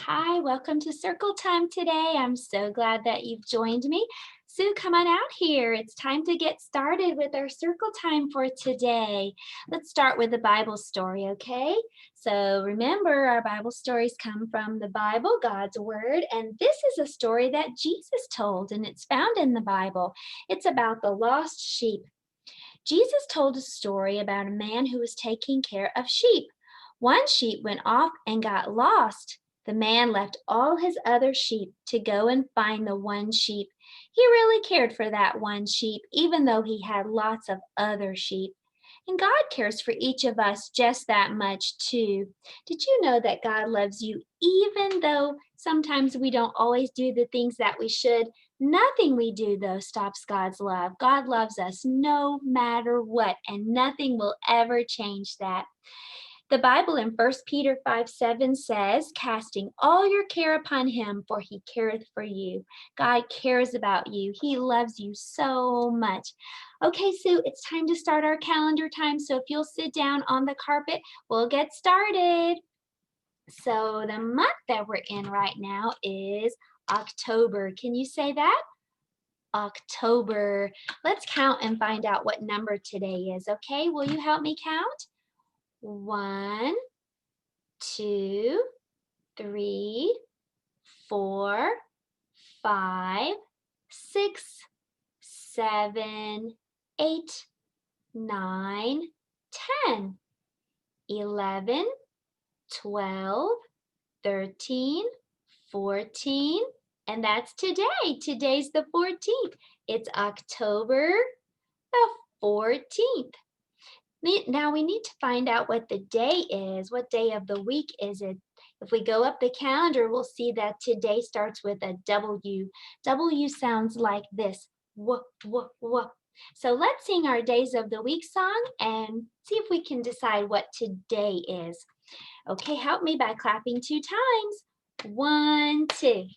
Hi, welcome to Circle Time today. I'm so glad that you've joined me. Sue, come on out here. It's time to get started with our Circle Time for today. Let's start with the Bible story, okay? So remember, our Bible stories come from the Bible, God's Word, and this is a story that Jesus told, and it's found in the Bible. It's about the lost sheep. Jesus told a story about a man who was taking care of sheep. One sheep went off and got lost. The man left all his other sheep to go and find the one sheep. He really cared for that one sheep, even though he had lots of other sheep. And God cares for each of us just that much, too. Did you know that God loves you even though sometimes we don't always do the things that we should? Nothing we do, though, stops God's love. God loves us no matter what, and nothing will ever change that. The Bible in 1 Peter 5:7 says, casting all your care upon him, for he careth for you. God cares about you. He loves you so much. Okay, Sue, it's time to start our calendar time. So if you'll sit down on the carpet, we'll get started. So the month that we're in right now is October. Can you say that? October. Let's count and find out what number today is, okay? Will you help me count? 1, 2, 3, 4, 5, 6, 7, 8, 9, 10, 11, 12, 13, 14, and that's today. Today's the 14th. It's October the 14th. Now we need to find out what the day is. What day of the week is it? If we go up the calendar, we'll see that today starts with a W. W sounds like this. W, w, w. So let's sing our days of the week song and see if we can decide what today is. Okay, help me by clapping 2 times. 1, 2.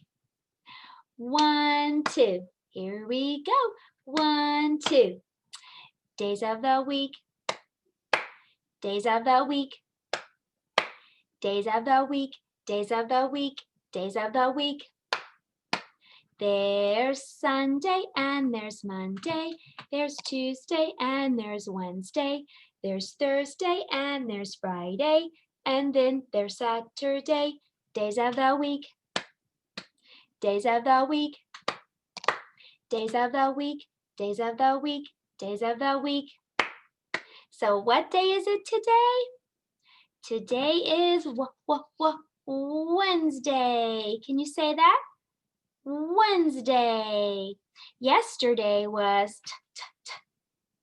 1, 2. Here we go. 1, 2. Days of the week. Days of the week. Days of the week. Days of the week. Days of the week. There's Sunday and there's Monday. There's Tuesday and there's Wednesday. There's Thursday and there's Friday. And then there's Saturday. Days of the week. Days of the week. Days of the week. Days of the week. Days of the week. So what day is it today? Today is Wednesday. Can you say that? Wednesday. Yesterday was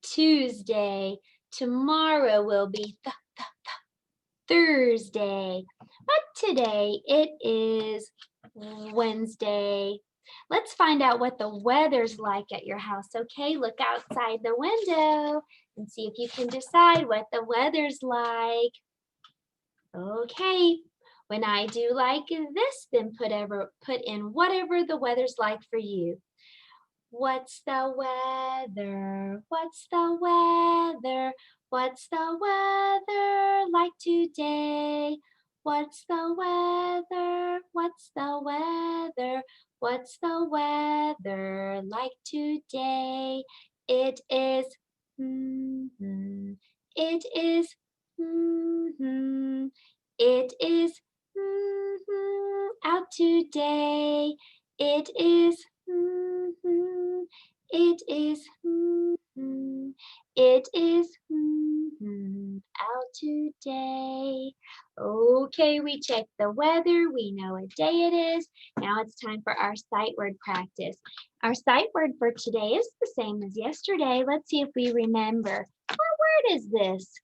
Tuesday. Tomorrow will be Thursday. But today it is Wednesday. Let's find out what the weather's like at your house, okay? Look outside the window and see if you can decide what the weather's like. Okay, when I do like this, then put in whatever the weather's like for you. What's the weather? What's the weather? What's the weather like today? What's the weather? What's the weather? What's the weather like today? It is, it is, it is, out today. It is, it is, it is out today. Okay, we checked the weather. We know what day it is. Now it's time for our sight word practice. Our sight word for today is the same as yesterday. Let's see if we remember. What word is this?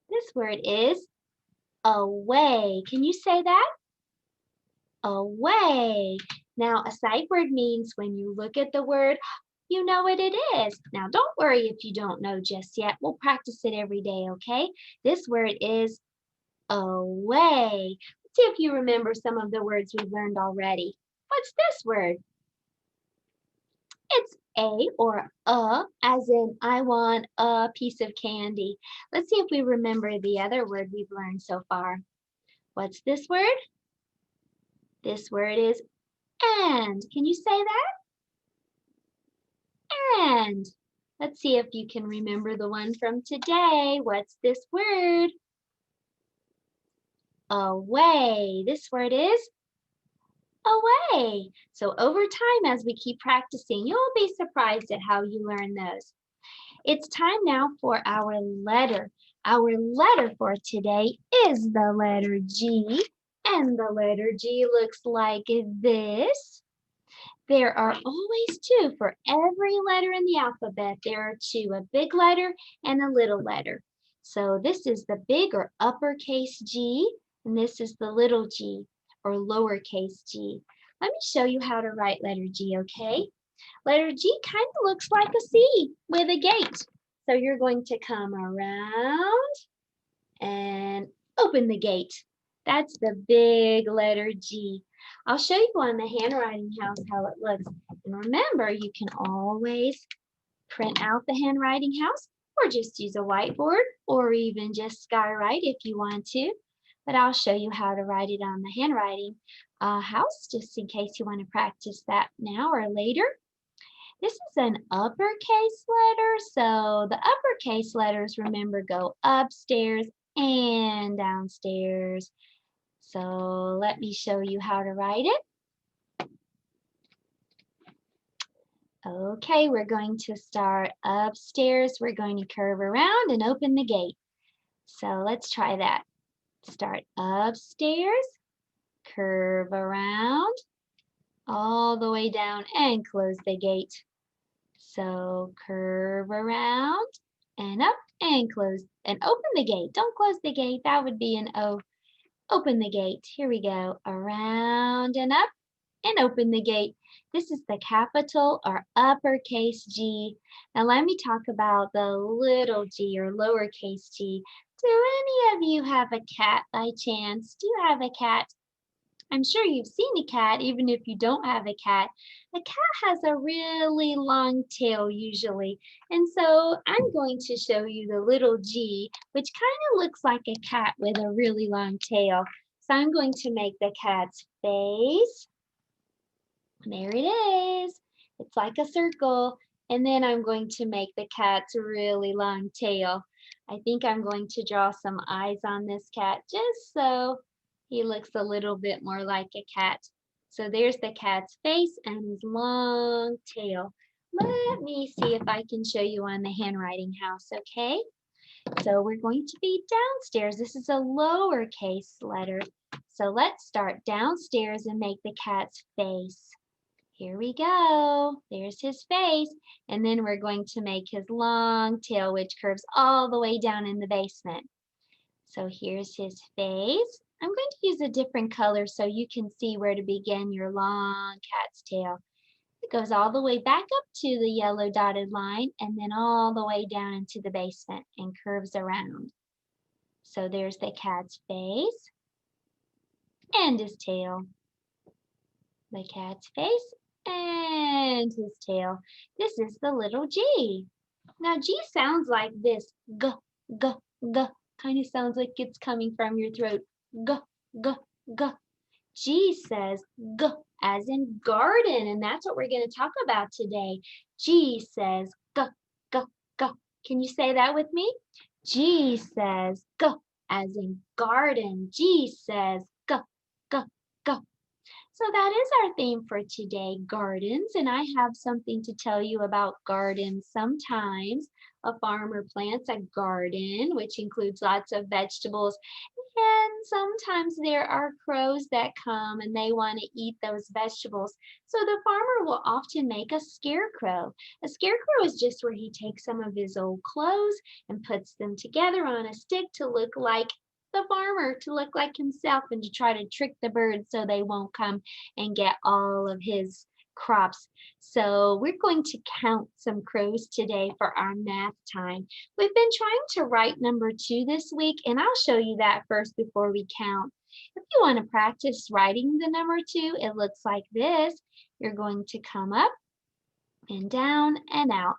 This word is away. Can you say that? Away. Now, a sight word means when you look at the word, you know what it is. Now, don't worry if you don't know just yet. We'll practice it every day, okay? This word is away. Let's see if you remember some of the words we've learned already. What's this word? It's a or as in I want a piece of candy. Let's see if we remember the other word we've learned so far. What's this word? This word is and. Can you say that? And. Let's see if you can remember the one from today. What's this word? Away. This word is away. So over time, as we keep practicing, you'll be surprised at how you learn those. It's time now for our letter. Our letter for today is the letter G, and the letter G looks like this. There are always two for every letter in the alphabet. There are two, a big letter and a little letter. So this is the big or uppercase G, and this is the little g or lowercase g. Let me show you how to write letter G, okay? Letter G kind of looks like a C with a gate. So you're going to come around and open the gate. That's the big letter G. I'll show you on the handwriting house how it looks. And remember, you can always print out the handwriting house or just use a whiteboard or even just skywrite if you want to. But I'll show you how to write it on the handwriting house just in case you want to practice that now or later. This is an uppercase letter, so the uppercase letters, remember, go upstairs and downstairs. So let me show you how to write it. Okay, we're going to start upstairs. We're going to curve around and open the gate. So let's try that. Start upstairs, curve around, all the way down and close the gate. So curve around and up and close and open the gate. Don't close the gate. That would be an O. Open the gate. Here we go. Around and up and open the gate. This is the capital or uppercase G. Now let me talk about the little g or lowercase g. Do any of you have a cat by chance? Do you have a cat? I'm sure you've seen a cat, even if you don't have a cat. A cat has a really long tail usually. And so I'm going to show you the little G, which kind of looks like a cat with a really long tail. So I'm going to make the cat's face. There it is. It's like a circle. And then I'm going to make the cat's really long tail. I think I'm going to draw some eyes on this cat just so he looks a little bit more like a cat. So there's the cat's face and his long tail. Let me see if I can show you on the handwriting house, okay? So we're going to be downstairs. This is a lowercase letter. So let's start downstairs and make the cat's face. Here we go. There's his face. And then we're going to make his long tail, which curves all the way down in the basement. So here's his face. I'm going to use a different color so you can see where to begin your long cat's tail. It goes all the way back up to the yellow dotted line and then all the way down into the basement and curves around. So there's the cat's face and his tail. The cat's face and his tail. This is the little G. Now G sounds like this. G, g, g. Kind of sounds like it's coming from your throat. G, g, g. G says G as in garden, and that's what we're going to talk about today. G says G, G, G. Can you say that with me? G says G as in garden. G says G, G, G. So that is our theme for today, gardens, and I have something to tell you about gardens. Sometimes a farmer plants a garden, which includes lots of vegetables, and sometimes there are crows that come and they want to eat those vegetables. So the farmer will often make a scarecrow. A scarecrow is just where he takes some of his old clothes and puts them together on a stick to look like the farmer, to look like himself and to try to trick the birds so they won't come and get all of his crops. So we're going to count some crows today for our math time. We've been trying to write number 2 this week, and I'll show you that first before we count. If you want to practice writing the number 2, it looks like this. You're going to come up and down and out.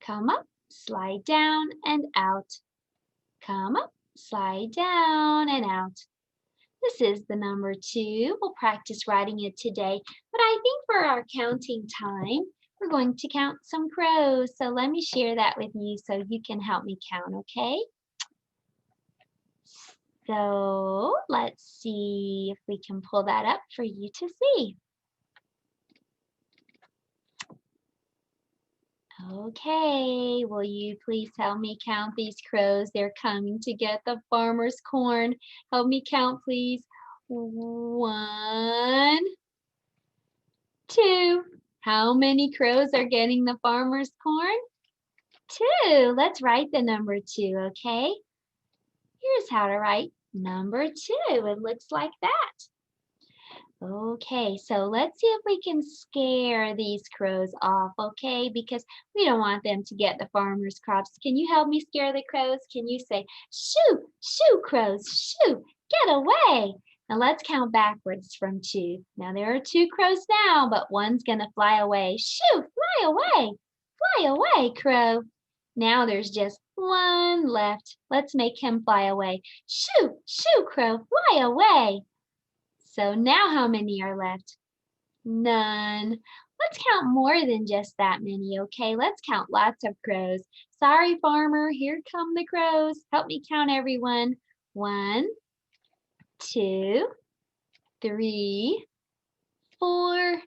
Come up, slide down and out. Come up, slide down and out. This is the number 2. We'll practice writing it today, but I think for our counting time, we're going to count some crows. So let me share that with you so you can help me count, okay? So let's see if we can pull that up for you to see. Okay, will you please help me count these crows? They're coming to get the farmer's corn. Help me count, please. 1, 2. How many crows are getting the farmer's corn? 2. Let's write the number 2, okay? Here's how to write number 2. It looks like that. Okay, so let's see if we can scare these crows off, okay? Because we don't want them to get the farmer's crops. Can you help me scare the crows? Can you say, shoo, shoo, crows, shoo, get away? Now let's count backwards from 2. Now there are 2 crows now, but one's gonna fly away. Shoo, fly away, crow. Now there's just 1 left. Let's make him fly away. Shoo, shoo, crow, fly away. So now how many are left? None. Let's count more than just that many, okay? Let's count lots of crows. Sorry, farmer, here come the crows. Help me count everyone. 1, 2, 3, 4,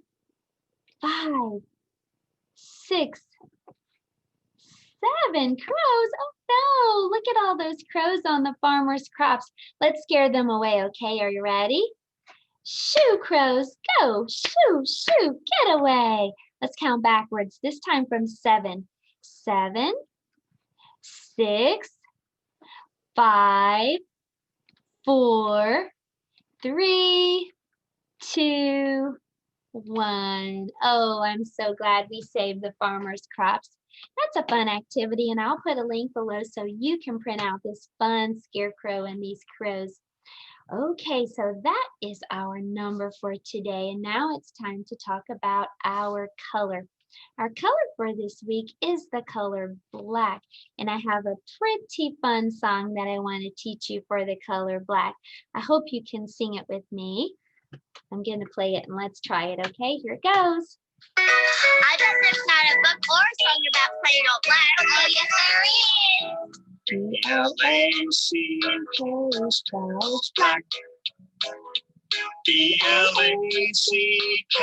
5, 6, 7 crows. Oh no, look at all those crows on the farmer's crops. Let's scare them away, okay? Are you ready? Shoo, crows, go, shoo, shoo, get away. Let's count backwards, this time from 7. 7, 6, 5, 4, 3, 2, 1. Oh, I'm so glad we saved the farmer's crops. That's a fun activity, and I'll put a link below so you can print out this fun scarecrow and these crows. Okay, so that is our number for today, and now it's time to talk about our color. Our color for this week is the color black, and I have a pretty fun song that I want to teach you for the color black. I hope you can sing it with me. I'm going to play it and let's try it, okay? Here it goes. I bet there's not a book or a song about Play-Doh Black. Oh, yes, there is. B-L-A-C-K spells black. B-L-A-C-K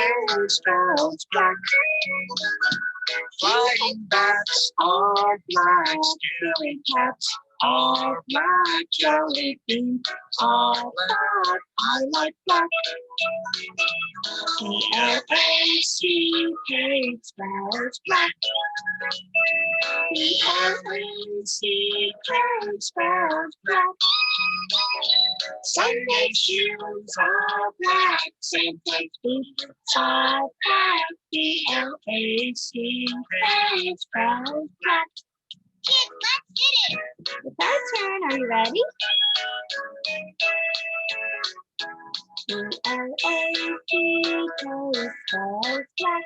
spells black. Flying bats are black. Scary cats are black. Jelly beans are black. I like black. B-L-A-C-K spells black. B-L-A-C-K spells black. Sunday shoes are black. Santa's boots are black. B-L-A-C-K spells black. Kids, let's get it. It's our turn. Are you ready? B-L-A-C-K spells black.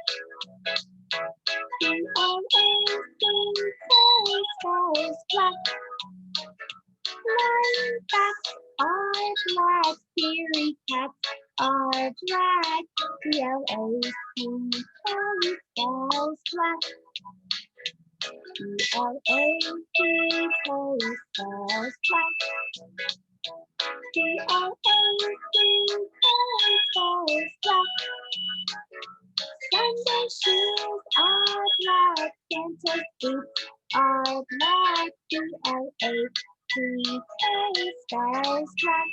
B-L-A-C-K spells black. Flying bats are black. Scary cats are black. B-L-A-C-K spells black. B-L-A-C-K spells black. B-L-A-C-K spells black. Sunday shoes are black. Santa's boots are black. B-L-A-C-K spells black.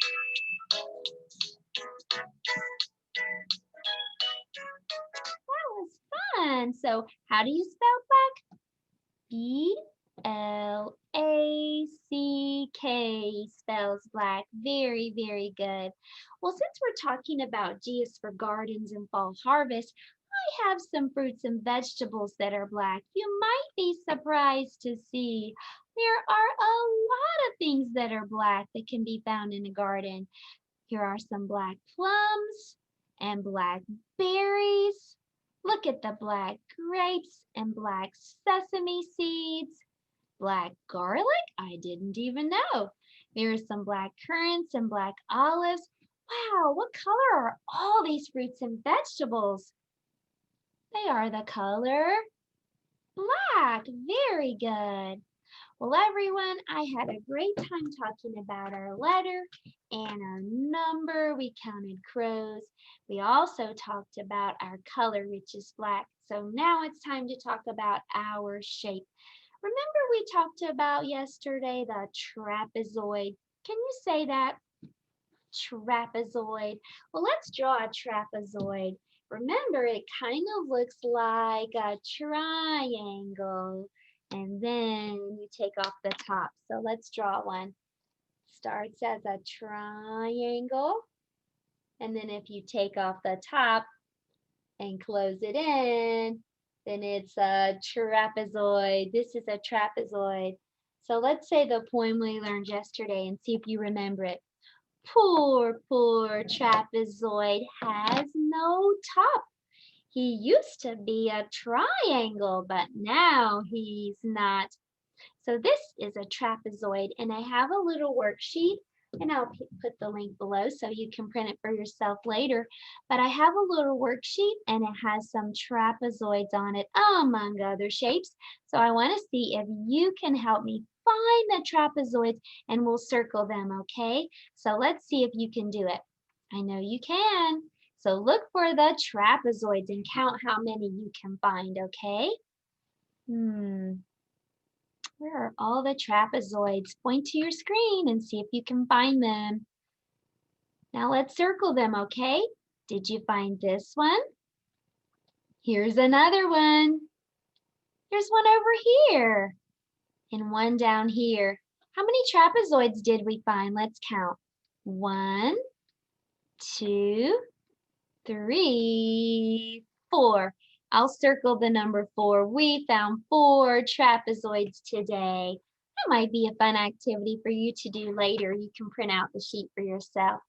That was fun. So how do you spell black? B-L-A-C-K spells black. Very, very good. Well, since we're talking about G is for gardens and fall harvest, I have some fruits and vegetables that are black. You might be surprised to see there are a lot of things that are black that can be found in a garden. Here are some black plums and black berries. Look at the black grapes and black sesame seeds. Black garlic? I didn't even know. There are some black currants and black olives. Wow, what color are all these fruits and vegetables? They are the color black. Very good. Well, everyone, I had a great time talking about our letter and our number. We counted crows. We also talked about our color, which is black. So now it's time to talk about our shape. Remember we talked about yesterday the trapezoid. Can you say that? Trapezoid. Well, let's draw a trapezoid. Remember, it kind of looks like a triangle. And then you take off the top. So let's draw one. Starts as a triangle. And then if you take off the top and close it in, then it's a trapezoid. This is a trapezoid. So let's say the poem we learned yesterday and see if you remember it. Poor trapezoid has no top. He used to be a triangle, but now he's not. So this is a trapezoid, and I have a little worksheet, and I'll put the link below so you can print it for yourself later. But I have a little worksheet, and it has some trapezoids on it, among other shapes. So I want to see if you can help me find the trapezoids, and we'll circle them, okay? So let's see if you can do it. I know you can. So look for the trapezoids and count how many you can find, okay? Where are all the trapezoids? Point to your screen and see if you can find them. Now let's circle them, okay? Did you find this one? Here's another one. There's one over here and one down here. How many trapezoids did we find? Let's count. 1, 2, 3, 4. I'll circle the number 4. We found 4 trapezoids today. That might be a fun activity for you to do later. You can print out the sheet for yourself.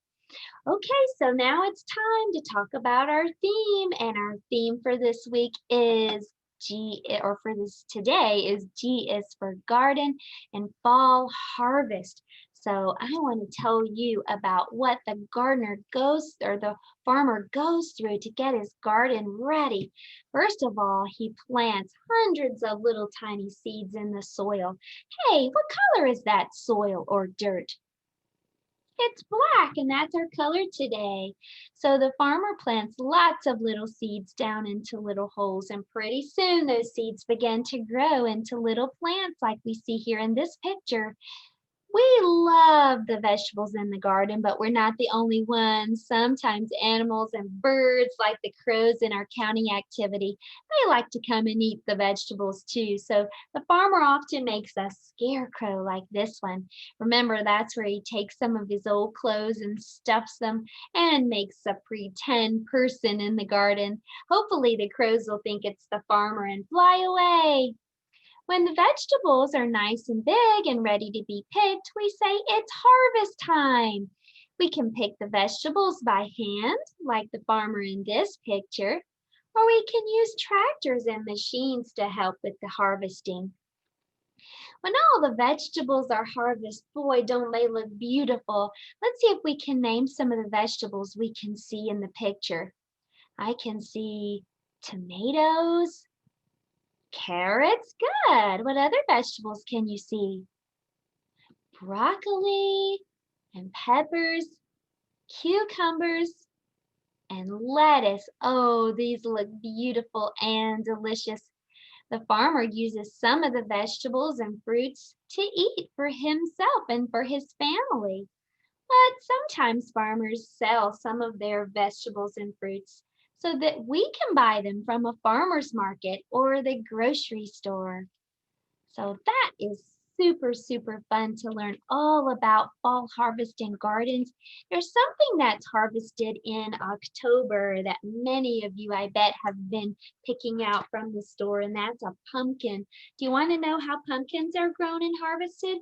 Okay, so now it's time to talk about our theme, and our theme for this week is for this today is G is for garden and fall harvest. So I want to tell you about what the farmer goes through to get his garden ready. First of all, he plants hundreds of little tiny seeds in the soil. Hey, what color is that soil or dirt? It's black, and that's our color today. So the farmer plants lots of little seeds down into little holes, and pretty soon those seeds begin to grow into little plants like we see here in this picture. We love the vegetables in the garden, but we're not the only ones. Sometimes animals and birds, like the crows in our counting activity, they like to come and eat the vegetables too. So the farmer often makes a scarecrow like this one. Remember, that's where he takes some of his old clothes and stuffs them and makes a pretend person in the garden. Hopefully the crows will think it's the farmer and fly away. When the vegetables are nice and big and ready to be picked, we say it's harvest time. We can pick the vegetables by hand, like the farmer in this picture, or we can use tractors and machines to help with the harvesting. When all the vegetables are harvested, boy, don't they look beautiful. Let's see if we can name some of the vegetables we can see in the picture. I can see tomatoes, carrots, good. What other vegetables can you see? Broccoli and peppers, cucumbers, and lettuce. Oh, these look beautiful and delicious. The farmer uses some of the vegetables and fruits to eat for himself and for his family. But sometimes farmers sell some of their vegetables and fruits so that we can buy them from a farmer's market or the grocery store. So that is super fun to learn all about fall harvest in gardens. There's something that's harvested in October that many of you, I bet, have been picking out from the store, and that's a pumpkin. Do you want to know how pumpkins are grown and harvested?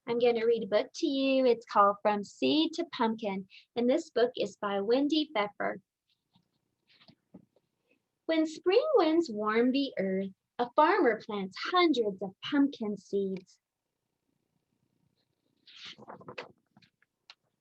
I'm going to read a book to you. It's called From Seed to Pumpkin, and this book is by Wendy Pfeffer. When spring winds warm the earth, a farmer plants hundreds of pumpkin seeds.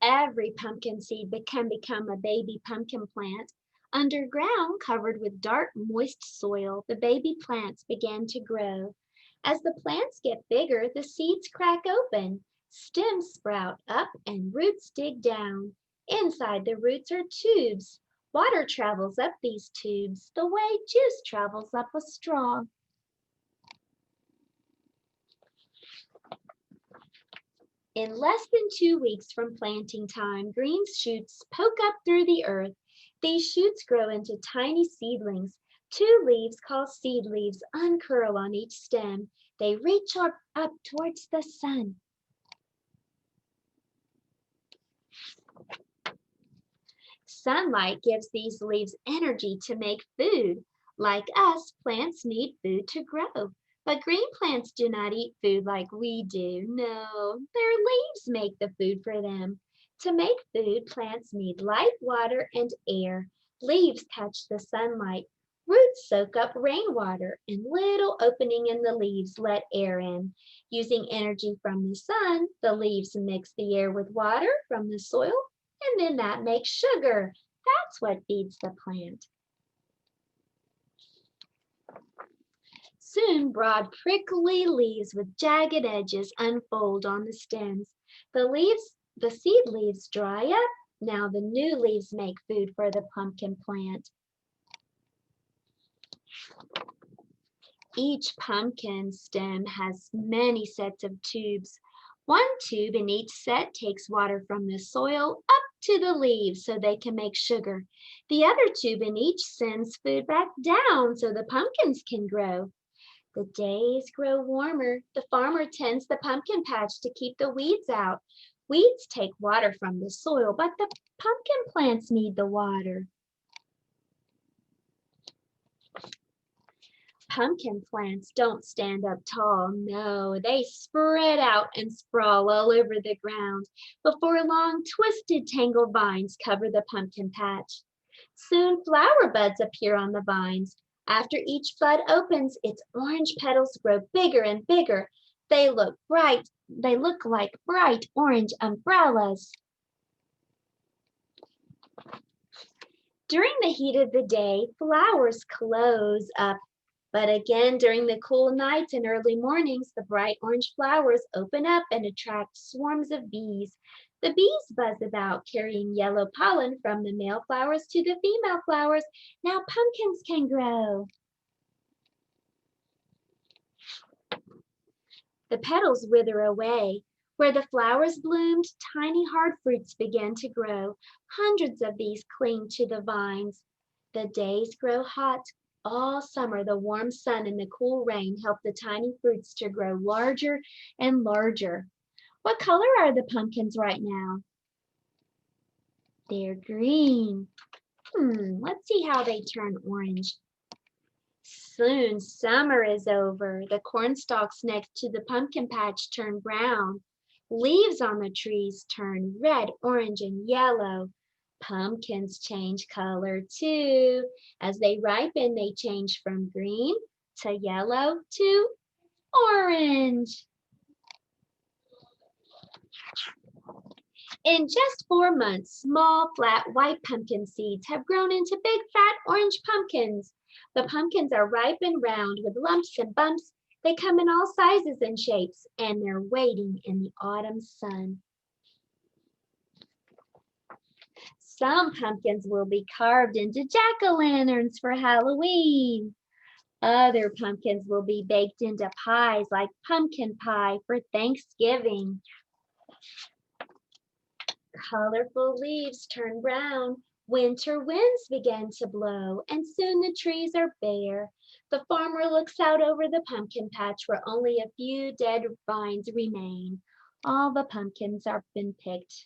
Every pumpkin seed can become a baby pumpkin plant. Underground, covered with dark, moist soil, the baby plants begin to grow. As the plants get bigger, the seeds crack open. Stems sprout up and roots dig down. Inside the roots are tubes. Water travels up these tubes the way juice travels up a straw. In less than 2 weeks from planting time, green shoots poke up through the earth. These shoots grow into tiny seedlings. 2 leaves, called seed leaves, uncurl on each stem. They reach up towards the sun. Sunlight gives these leaves energy to make food. Like us, plants need food to grow. But green plants do not eat food like we do. No, their leaves make the food for them. To make food, plants need light, water, and air. Leaves catch the sunlight. Roots soak up rainwater, and little opening in the leaves let air in. Using energy from the sun, the leaves mix the air with water from the soil, and then that makes sugar. That's what feeds the plant. Soon, broad, prickly leaves with jagged edges unfold on the stems. The seed leaves dry up. Now the new leaves make food for the pumpkin plant. Each pumpkin stem has many sets of tubes. One tube in each set takes water from the soil up to the leaves so they can make sugar. The other tube in each sends food back down so the pumpkins can grow. The days grow warmer. The farmer tends the pumpkin patch to keep the weeds out. Weeds take water from the soil, but the pumpkin plants need the water. Pumpkin plants don't stand up tall. No, they spread out and sprawl all over the ground. Before long, twisted, tangled vines cover the pumpkin patch. Soon, flower buds appear on the vines. After each bud opens, its orange petals grow bigger and bigger. They look like bright orange umbrellas. During the heat of the day, flowers close up. But again, during the cool nights and early mornings, the bright orange flowers open up and attract swarms of bees. The bees buzz about, carrying yellow pollen from the male flowers to the female flowers. Now pumpkins can grow. The petals wither away. Where the flowers bloomed, tiny hard fruits began to grow. Hundreds of these cling to the vines. The days grow hot. All summer, the warm sun and the cool rain help the tiny fruits to grow larger and larger. What color are the pumpkins right now? They're green. Let's see how they turn orange. Soon summer is over. The corn stalks next to the pumpkin patch turn brown. Leaves on the trees turn red, orange, and yellow. Pumpkins change color too. As they ripen, they change from green to yellow to orange. In just 4 months, small, flat, white pumpkin seeds have grown into big, fat, orange pumpkins. The pumpkins are ripe and round with lumps and bumps. They come in all sizes and shapes, and they're waiting in the autumn sun. Some pumpkins will be carved into jack-o'-lanterns for Halloween. Other pumpkins will be baked into pies like pumpkin pie for Thanksgiving. Colorful leaves turn brown. Winter winds begin to blow, and soon the trees are bare. The farmer looks out over the pumpkin patch where only a few dead vines remain. All the pumpkins have been picked.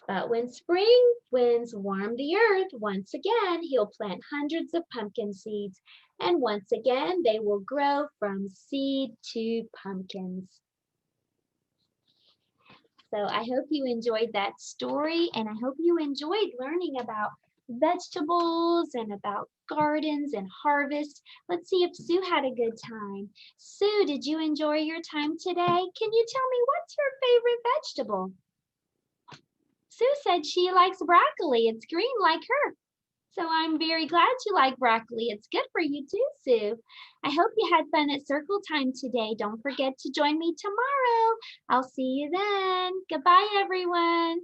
But when spring winds warm the earth, once again, he'll plant hundreds of pumpkin seeds, and once again, they will grow from seed to pumpkins. So I hope you enjoyed that story, and I hope you enjoyed learning about vegetables and about gardens and harvest. Let's see if Sue had a good time. Sue, did you enjoy your time today? Can you tell me what's your favorite vegetable? Sue said she likes broccoli. It's green like her. So I'm very glad you like broccoli. It's good for you too, Sue. I hope you had fun at circle time today. Don't forget to join me tomorrow. I'll see you then. Goodbye, everyone.